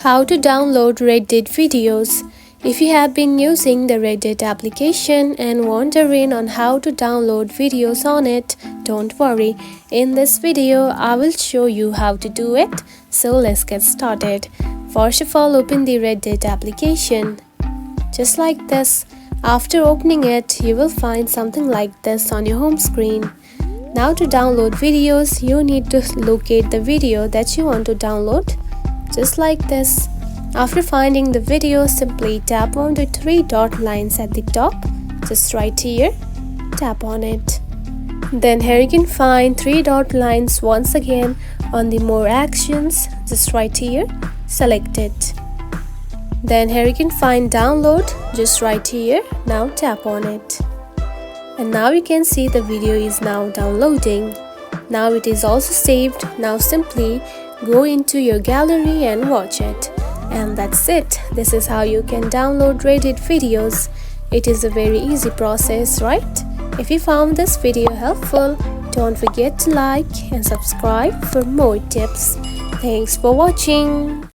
How to download Reddit videos. If you have been using the Reddit application and wondering on how to download videos on it, don't worry. In this video, I will show you how to do it. So let's get started. First of all, open the Reddit application. Just like this. After opening it, you will find something like this on your home screen. Now to download videos, you need to locate the video that you want to download. Just like this. After finding the video, simply tap on the three dot lines at the top, just right here, tap on it. Then here you can find three dot lines once again on the more actions, just right here, select it. Then here you can find download, just right here, now tap on it. And now you can see the video is now downloading. Now it is also saved. Now simply go into your gallery and watch it. And that's it. This is how you can download Reddit videos. It is a very easy process, right? If you found this video helpful, don't forget to like and subscribe for more tips. Thanks for watching.